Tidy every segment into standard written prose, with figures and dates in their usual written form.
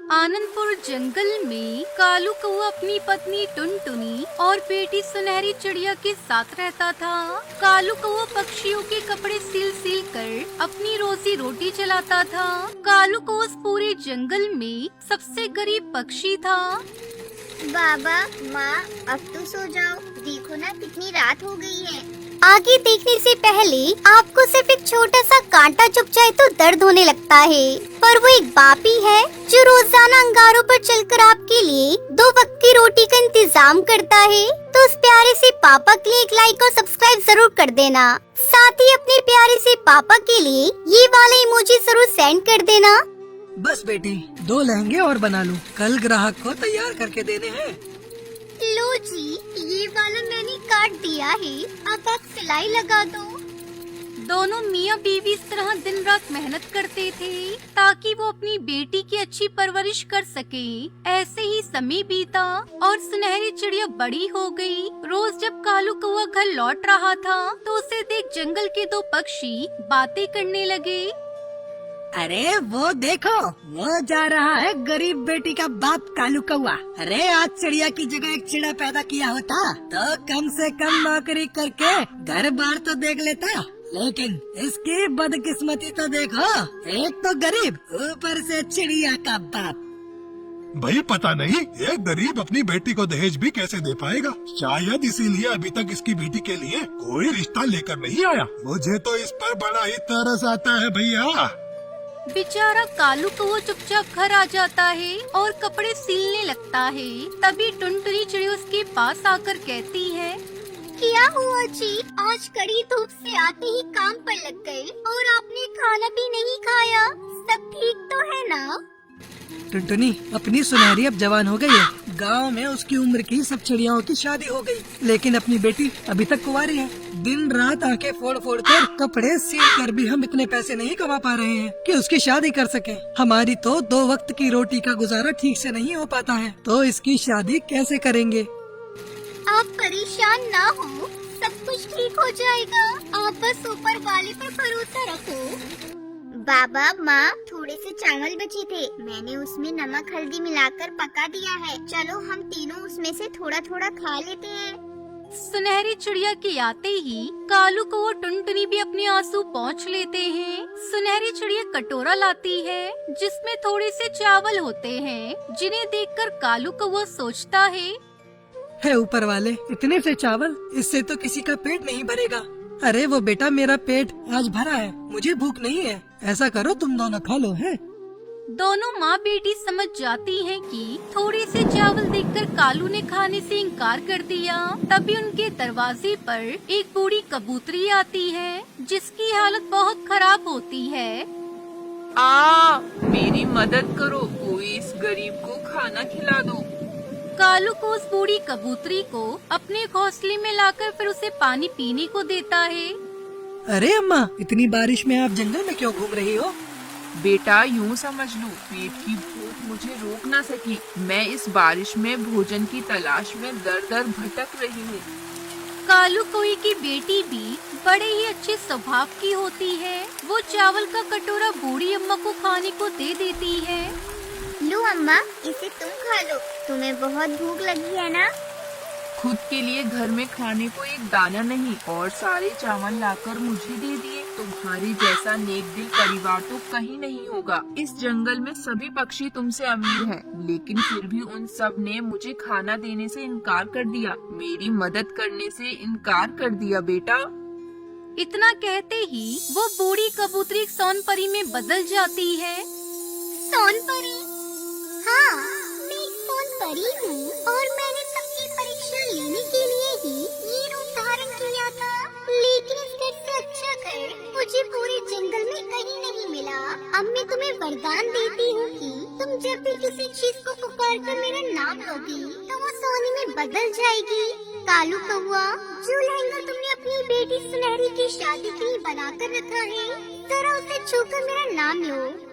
आनंदपुर जंगल में कालू कौआ अपनी पत्नी टुनटुनी और बेटी सुनहरी चिड़िया के साथ रहता था। कालू कौआ पक्षियों के कपड़े सिल कर अपनी रोजी रोटी चलाता था। कालू कौआ पूरे जंगल में सबसे गरीब पक्षी था। बाबा, माँ, अब तो सो जाओ। देखो ना कितनी रात हो गई है। आगे देखने से पहले आपको सिर्फ एक छोटा सा कांटा चुभ जाए तो दर्द होने लगता है, पर वो एक बाप ही है जो रोजाना अंगारों पर चलकर आपके लिए 2 वक्त की रोटी का इंतजाम करता है। तो उस प्यारे से पापा के लिए एक लाइक और सब्सक्राइब जरूर कर देना। साथ ही अपने प्यारे से पापा के लिए ये वाला इमोजी जरूर सेंड कर देना। बस बेटी, 2 लहंगे और बना लूं, कल ग्राहक को तैयार करके देने हैं। लो जी, ये वाला मैंने काट दिया है, अब आप सिलाई लगा दो। दोनों मियाँ बीवी इस तरह दिन रात मेहनत करते थे ताकि वो अपनी बेटी की अच्छी परवरिश कर सके। ऐसे ही समय बीता और सुनहरी चिड़िया बड़ी हो गई। रोज जब कालू कौआ घर लौट रहा था तो उसे देख जंगल के 2 पक्षी बातें करने लगे। अरे वो देखो, वो जा रहा है गरीब बेटी का बाप कालू कौआ। अरे आज चिड़िया की जगह एक चिड़ा पैदा किया होता तो कम से कम नौकरी करके घर बार तो देख लेता, लेकिन इसकी बदकिस्मती तो देखो, एक तो गरीब, ऊपर से चिड़िया का बाप। भाई पता नहीं एक गरीब अपनी बेटी को दहेज भी कैसे दे पाएगा। शायद इसीलिए अभी तक इसकी बेटी के लिए कोई रिश्ता लेकर नहीं आया। मुझे तो इस पर बड़ा ही तरस आता है भैया। बेचारा कालू कौआ चुपचाप घर आ जाता है और कपड़े सिलने लगता है। तभी टुनटुनी चिड़िया उसके पास आकर कहती है, क्या हुआ जी? आज कड़ी धूप से आते ही काम पर लग गए और आपने खाना भी नहीं खाया। सब ठीक तो है ना? टुनटुनी, अपनी सुनहरी अब जवान हो गई है। गांव में उसकी उम्र की सब चिड़ियाओं की शादी हो गई, लेकिन अपनी बेटी अभी तक कुंवारी है। दिन रात आके फोड़ कर कपड़े सिल कर भी हम इतने पैसे नहीं कमा पा रहे हैं कि उसकी शादी कर सके। हमारी तो 2 वक्त की रोटी का गुजारा ठीक से नहीं हो पाता है, तो इसकी शादी कैसे करेंगे? आप परेशान ना हो, सब कुछ ठीक हो जाएगा। आप बस ऊपर वाले पर भरोसा रखो। बाबा, माँ, थोड़े से चावल बचे थे, मैंने उसमें नमक हल्दी मिलाकर पका दिया है। चलो हम तीनों उसमें से थोड़ा थोड़ा खा लेते हैं। सुनहरी चिड़िया के आते ही कालू कौआ टुनटुनी भी अपने आंसू पोंछ लेते हैं। सुनहरी चिड़िया कटोरा लाती है जिसमें थोड़े से चावल होते हैं, जिन्हें देखकर कालू कौआ सोचता है ऊपर वाले, इतने से चावल, इससे तो किसी का पेट नहीं भरेगा। अरे वो बेटा, मेरा पेट आज भरा है, मुझे भूख नहीं है। ऐसा करो, तुम दोनों खा लो। है दोनों माँ बेटी समझ जाती हैं कि थोड़े से चावल देखकर कालू ने खाने से इनकार कर दिया। तभी उनके दरवाजे पर एक बूढ़ी कबूतरी आती है जिसकी हालत बहुत खराब होती है। मेरी मदद करो, कोई इस गरीब को खाना खिला दो। कालू को उस बूढ़ी कबूतरी को अपने घोंसले में लाकर फिर उसे पानी पीने को देता है। अरे अम्मा, इतनी बारिश में आप जंगल में क्यों घूम रही हो? बेटा, यूँ समझ लो, पेट की भूख मुझे रोक ना सकी। मैं इस बारिश में भोजन की तलाश में दर भटक रही हूँ। कालू कौए की बेटी भी बड़े ही अच्छे स्वभाव की होती है। वो चावल का कटोरा बूढ़ी अम्मा को खाने को दे देती है। लो अम्मा, इसे तुम खा लो, तुम्हें बहुत भूख लगी है ना? खुद के लिए घर में खाने को एक दाना नहीं और सारे चावल लाकर मुझे दे दिए। तुम्हारी जैसा नेक दिल परिवार तो कहीं नहीं होगा। इस जंगल में सभी पक्षी तुमसे अमीर हैं, लेकिन फिर भी उन सब ने मुझे खाना देने से इनकार कर दिया, मेरी मदद करने से इनकार कर दिया। बेटा, इतना कहते ही वो बूढ़ी कबूतरी एक सोनपरी में बदल जाती है। सोनपरी? हाँ, मैं एक सोनपरी हूँ और मैंने सबकी परीक्षा लेने के लिए ही ये रूप धारण किया था, लेकिन इस घर से अच्छा घर मुझे पूरे जंगल में कहीं नहीं मिला। अब मैं तुम्हें वरदान देती हूँ कि तुम जब भी किसी चीज को पुकार कर मेरा नाम लोगी तो वो सोने में बदल जाएगी। कालू कौआ, जो लहंगा तुमने अपनी बेटी सुनहरी की शादी के लिए बना कर रखा है, जरा उसे छूकर मेरा नाम लो।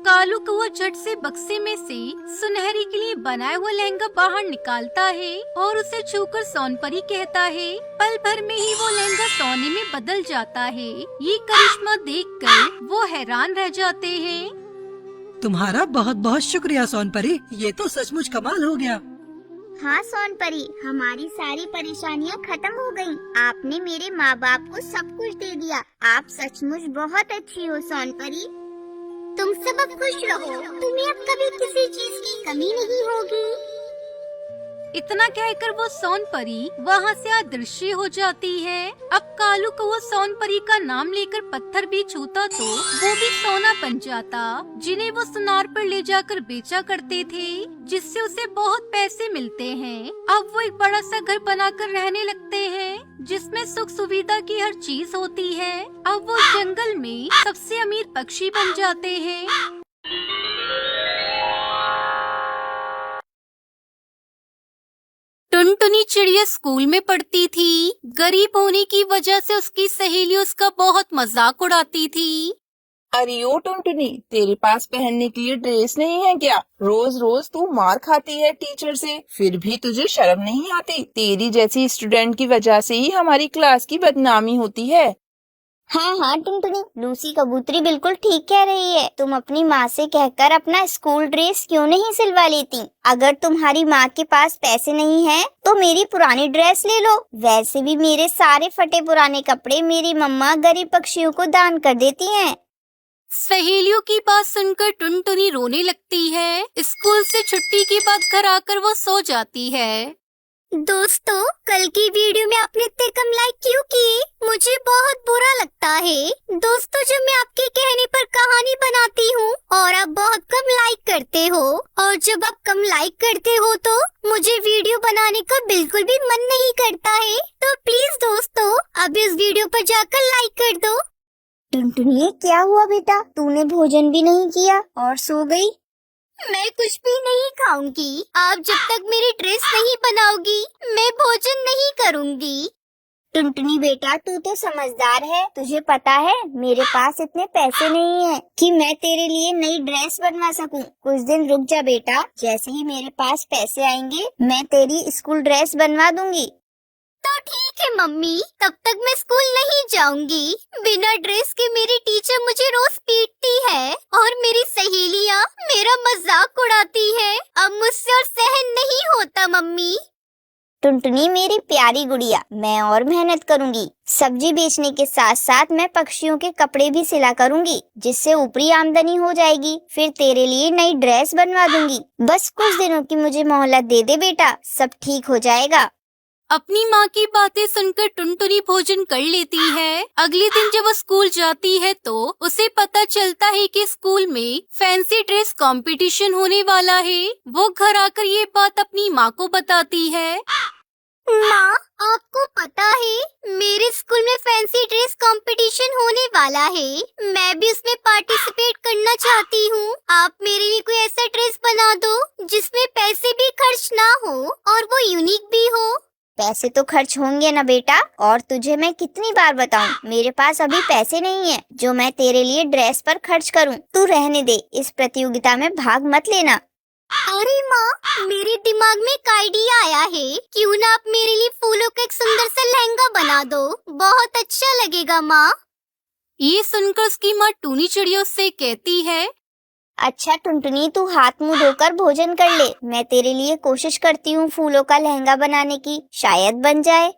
कालू कौआ झट से बक्से में से सुनहरी के लिए बनाया हुआ लहंगा बाहर निकालता है और उसे छूकर सोनपरी कहता है। पल भर में ही वो लहंगा सोने में बदल जाता है। ये करिश्मा देखकर वो हैरान रह जाते हैं। तुम्हारा बहुत बहुत शुक्रिया सोनपरी, ये तो सचमुच कमाल हो गया। हाँ सोनपरी, हमारी सारी परेशानियाँ खत्म हो गयी। आपने मेरे माँ बाप को सब कुछ दे दिया। आप सचमुच बहुत अच्छी हो सोनपरी। तुम सब अब खुश रहो, तुम्हें अब कभी किसी चीज की कमी नहीं होगी। इतना कहकर वो सोनपरी वहाँ से अदृश्य हो जाती है। अब कालू को वो सोनपरी का नाम लेकर पत्थर भी छूता तो वो भी सोना बन जाता, जिन्हें वो सुनार पर ले जाकर बेचा करते थे, जिससे उसे बहुत पैसे मिलते हैं। अब वो एक बड़ा सा घर बनाकर रहने लगते हैं, जिसमें सुख सुविधा की हर चीज होती है। अब वो जंगल में सबसे अमीर पक्षी बन जाते हैं। टुनटुनी चिड़िया स्कूल में पढ़ती थी। गरीब होने की वजह से उसकी सहेली उसका बहुत मजाक उड़ाती थी। अरे ओ टुनटुनी, तेरे पास पहनने के लिए ड्रेस नहीं है क्या? रोज रोज तू मार खाती है टीचर से, फिर भी तुझे शर्म नहीं आती? तेरी जैसी स्टूडेंट की वजह से ही हमारी क्लास की बदनामी होती है। हाँ हाँ टुनटुनी, लूसी कबूतरी बिल्कुल ठीक कह रही है। तुम अपनी माँ से कहकर अपना स्कूल ड्रेस क्यों नहीं सिलवा लेती? अगर तुम्हारी माँ के पास पैसे नहीं हैं, तो मेरी पुरानी ड्रेस ले लो। वैसे भी मेरे सारे फटे पुराने कपड़े मेरी मम्मा गरीब पक्षियों को दान कर देती हैं। सहेलियों की बात सुनकर टुनटुनी रोने लगती है। स्कूल से छुट्टी के बाद घर आकर वो सो जाती है। दोस्तों, कल की वीडियो में आपने इतने कम लाइक क्यों किए? मुझे बहुत बुरा लगता है। दोस्तों, जब मैं आपके कहने पर कहानी बनाती हूँ और आप बहुत कम लाइक करते हो, और जब आप कम लाइक करते हो तो मुझे वीडियो बनाने का बिल्कुल भी मन नहीं करता है। तो प्लीज दोस्तों, अब इस वीडियो पर जाकर लाइक कर दो। टुनटुनी, क्या हुआ बेटा? तूने भोजन भी नहीं किया और सो गई? मैं कुछ भी नहीं खाऊंगी। आप जब तक मेरी ड्रेस नहीं बनाओगी, मैं भोजन नहीं करूंगी। टुनटुनी बेटा, तू तो समझदार है। तुझे पता है मेरे पास इतने पैसे नहीं हैं कि मैं तेरे लिए नई ड्रेस बनवा सकूं। कुछ दिन रुक जा बेटा, जैसे ही मेरे पास पैसे आएंगे मैं तेरी स्कूल ड्रेस बनवा दूंगी। तो ठीक है मम्मी, तब तक मैं स्कूल नहीं जाऊंगी। बिना ड्रेस के मेरी टीचर मुझे रोज पीटती है और मेरी सहेलियाँ मेरा मजाक उड़ाती है। अब मुझसे और सहन नहीं होता मम्मी। टुनटुनी मेरी प्यारी गुड़िया, मैं और मेहनत करूंगी। सब्जी बेचने के साथ साथ मैं पक्षियों के कपड़े भी सिला करूंगी, जिससे ऊपरी आमदनी हो जाएगी। फिर तेरे लिए नई ड्रेस बनवा दूंगी। बस कुछ दिनों की मुझे मोहलत दे दे बेटा, सब ठीक हो जाएगा। अपनी माँ की बातें सुनकर टुनटुनी भोजन कर लेती है। अगले दिन जब वो स्कूल जाती है तो उसे पता चलता है कि स्कूल में फैंसी ड्रेस कंपटीशन होने वाला है। वो घर आकर ये बात अपनी माँ को बताती है। माँ, आपको पता है मेरे स्कूल में फैंसी ड्रेस कंपटीशन होने वाला है। मैं भी उसमें पार्टिसिपेट करना चाहती हूँ। आप मेरे लिए कोई ऐसा ड्रेस बना दो जिसमें पैसे भी खर्च ना हो और वो यूनिक भी हो। पैसे तो खर्च होंगे ना बेटा, और तुझे मैं कितनी बार बताऊं, मेरे पास अभी पैसे नहीं है जो मैं तेरे लिए ड्रेस पर खर्च करूं। तू रहने दे, इस प्रतियोगिता में भाग मत लेना। अरे माँ, मेरे दिमाग में एक आइडिया आया है। क्यों ना आप मेरे लिए फूलों का एक सुंदर सा लहंगा बना दो, बहुत अच्छा लगेगा माँ। ये सुनकर उसकी माँ टूनी चिड़िया उससे कहती है, अच्छा टुनटुनी, तू हाथ मुंह धोकर भोजन कर ले। मैं तेरे लिए कोशिश करती हूँ फूलों का लहंगा बनाने की, शायद बन जाए।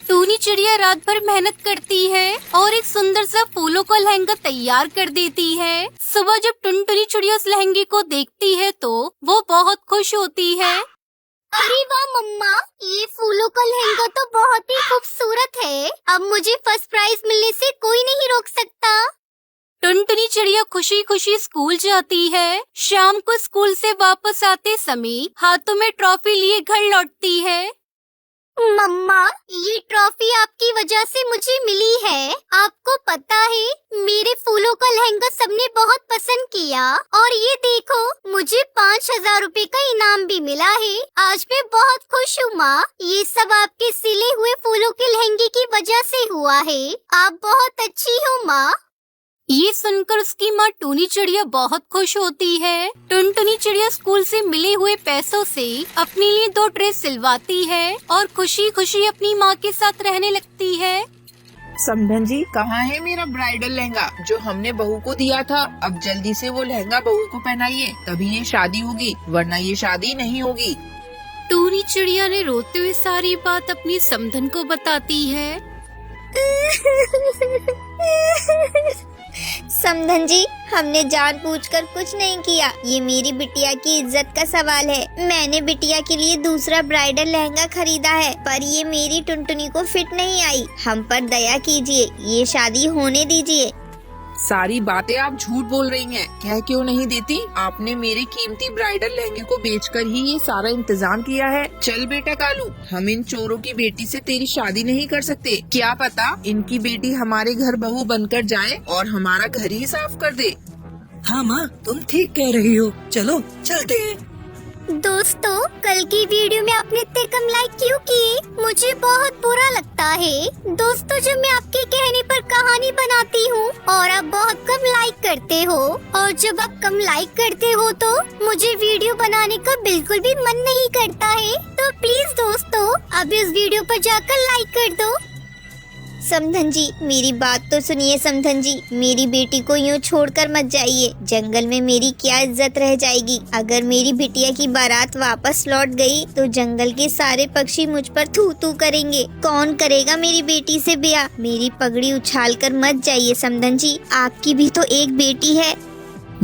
टूनी चिड़िया रात भर मेहनत करती है और एक सुंदर सा फूलों का लहंगा तैयार कर देती है। सुबह जब टुनटुनी चिड़िया उस लहंगे को देखती है तो वो बहुत खुश होती है। अरे वाह मम्मा, ये फूलों का लहंगा तो बहुत ही खूबसूरत है। अब मुझे फर्स्ट प्राइज मिलने से कोई नहीं रोक सकता। टुनटुनी चिड़िया खुशी खुशी स्कूल जाती है। शाम को स्कूल से वापस आते समय हाथों में ट्रॉफी लिए घर लौटती है। मम्मा, ये ट्रॉफी आपकी वजह से मुझे मिली है। आपको पता है मेरे फूलों का लहंगा सबने बहुत पसंद किया, और ये देखो मुझे 5,000 रुपए का इनाम भी मिला है। आज मैं बहुत खुश हूँ माँ। ये सब आपके सिले हुए फूलों के लहंगे की वजह से हुआ है। आप बहुत अच्छी हो माँ। ये सुनकर उसकी माँ टूनी चिड़िया बहुत खुश होती है। टुनटुनी चिड़िया स्कूल से मिले हुए पैसों से अपने लिए 2 ड्रेस सिलवाती है और खुशी खुशी अपनी माँ के साथ रहने लगती है। समधन जी, कहाँ है मेरा ब्राइडल लहंगा जो हमने बहू को दिया था? अब जल्दी से वो लहंगा बहू को पहनाइए, तभी ये शादी होगी, वरना ये शादी नहीं होगी। टूनी चिड़िया ने रोते हुए सारी बात अपनी समधन को बताती है। समधन जी, हमने जानबूझकर कुछ नहीं किया। ये मेरी बिटिया की इज्जत का सवाल है। मैंने बिटिया के लिए दूसरा ब्राइडल लहंगा खरीदा है, पर ये मेरी टुनटुनी को फिट नहीं आई। हम पर दया कीजिए, ये शादी होने दीजिए। सारी बातें आप झूठ बोल रही हैं। कह क्यों नहीं देती? आपने मेरे कीमती ब्राइडल लहंगे को बेचकर ही ये सारा इंतजाम किया है। चल बेटा कालू, हम इन चोरों की बेटी से तेरी शादी नहीं कर सकते। क्या पता इनकी बेटी हमारे घर बहू बनकर जाए और हमारा घर ही साफ कर दे। हाँ माँ, तुम ठीक कह रही हो। चलो चलते हैं। दोस्तों, कल की वीडियो में आपने इतने कम लाइक क्यों किए? मुझे बहुत बुरा लगता है। दोस्तों, जब मैं आपके कहने पर कहानी बनाती हूँ और आप बहुत कम लाइक करते हो, और जब आप कम लाइक करते हो तो मुझे वीडियो बनाने का बिल्कुल भी मन नहीं करता है। तो प्लीज दोस्तों, अभी इस वीडियो पर जाकर लाइक कर दो। समधन जी, मेरी बात तो सुनिए। समधन जी, मेरी बेटी को यूँ छोड़कर मत जाइए। जंगल में मेरी क्या इज्जत रह जाएगी? अगर मेरी बिटिया की बारात वापस लौट गई तो जंगल के सारे पक्षी मुझ पर थू थू करेंगे। कौन करेगा मेरी बेटी से ब्याह? मेरी पगड़ी उछाल कर मत जाइए समधन जी, आपकी भी तो एक बेटी है।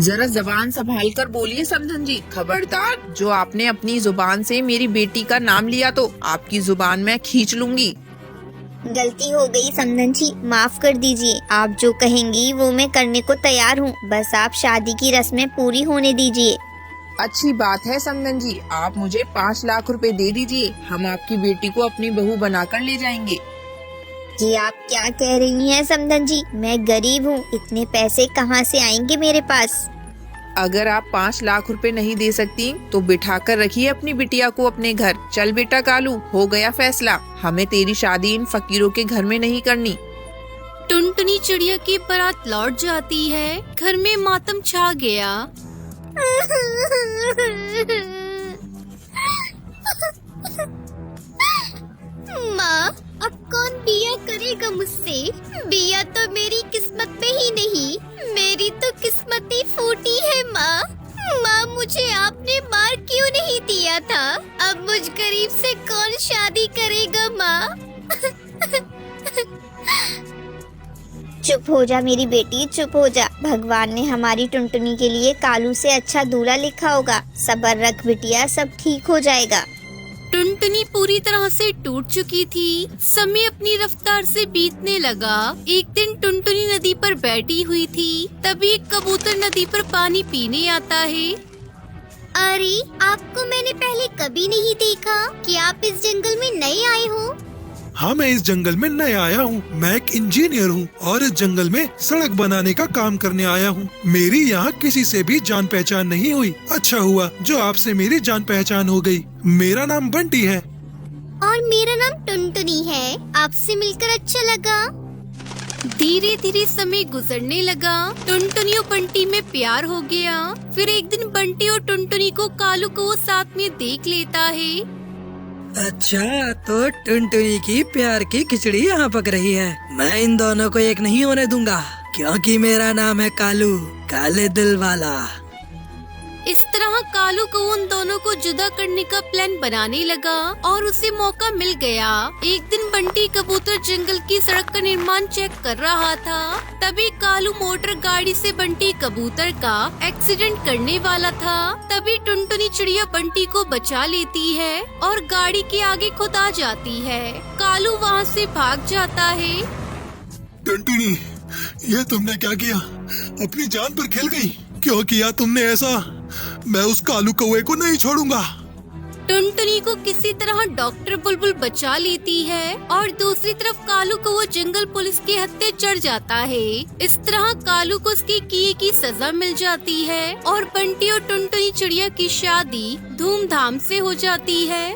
जरा जबान संभाल कर बोलिए समधन जी। खबरदार, जो आपने अपनी जुबान से मेरी बेटी का नाम लिया तो आपकी जुबान मैं खींच लूंगी। गलती हो गई समधन जी, माफ कर दीजिए। आप जो कहेंगी वो मैं करने को तैयार हूँ। बस आप शादी की रस्में पूरी होने दीजिए। अच्छी बात है समधन जी, आप मुझे 5 लाख रुपए दे दीजिए। हम आपकी बेटी को अपनी बहू बनाकर ले जाएंगे। ये आप क्या कह रही हैं समधन जी? मैं गरीब हूँ, इतने पैसे कहाँ से आएंगे मेरे पास? अगर आप 5 लाख रुपए नहीं दे सकती तो बिठा कर रखिए अपनी बिटिया को अपने घर। चल बेटा कालू, हो गया फैसला। हमें तेरी शादी इन फकीरों के घर में नहीं करनी। टुनटुनी चिड़िया की बारात लौट जाती है। घर में मातम छा गया। माँ, अब कौन बिया करेगा मुझसे? बिया तो मेरी किस्मत में ही नहीं, मेरी तो किस्मत ही फूटी है। माँ, मुझे आपने मार क्यों नहीं दिया था? अब मुझ गरीब से कौन शादी करेगा? माँ चुप हो जा मेरी बेटी, चुप हो जा। भगवान ने हमारी टुनटुनी के लिए कालू से अच्छा दूल्हा लिखा होगा। सब्र रख बिटिया, सब ठीक हो जाएगा। टुनटुनी पूरी तरह से टूट चुकी थी। समय अपनी रफ्तार से बीतने लगा। एक दिन टुनटुनी नदी पर बैठी हुई थी, तभी एक कबूतर नदी पर पानी पीने आता है। अरे, आपको मैंने पहले कभी नहीं देखा। क्या आप इस जंगल में नए आए हो? हाँ, मैं इस जंगल में नया आया हूँ। मैं एक इंजीनियर हूँ और इस जंगल में सड़क बनाने का काम करने आया हूँ। मेरी यहाँ किसी से भी जान पहचान नहीं हुई। अच्छा हुआ जो आपसे मेरी जान पहचान हो गई। मेरा नाम बंटी है। और मेरा नाम टुनटुनी है। आपसे मिलकर अच्छा लगा। धीरे धीरे समय गुजरने लगा। टुनटुनी और बंटी में प्यार हो गया। फिर एक दिन बंटी और टुनटुनी को कालू को वो साथ में देख लेता है। अच्छा, तो टुनटुनी की प्यार की खिचड़ी यहाँ पक रही है। मैं इन दोनों को एक नहीं होने दूंगा, क्योंकि मेरा नाम है कालू, काले दिल वाला। इस तरह कालू को उन दोनों को जुदा करने का प्लान बनाने लगा और उसे मौका मिल गया। एक दिन बंटी कबूतर जंगल की सड़क का निर्माण चेक कर रहा था। तभी कालू मोटर गाड़ी से बंटी कबूतर का एक्सीडेंट करने वाला था। तभी टुनटुनी चिड़िया बंटी को बचा लेती है और गाड़ी के आगे खुद आ जाती है। कालू वहाँ से भाग जाता है। टुनटुनी, ये तुमने क्या किया? अपनी जान पर खेल गई। क्यों किया तुमने ऐसा? मैं उस कालू कौवे को नहीं छोड़ूंगा। टुनटुनी को किसी तरह डॉक्टर बुलबुल बचा लेती है और दूसरी तरफ कालू को वो जंगल पुलिस के हत्थे चढ़ जाता है। इस तरह कालू को उसके किए की सजा मिल जाती है और बंटी और टुनटुनी चिड़िया की शादी धूमधाम से हो जाती है।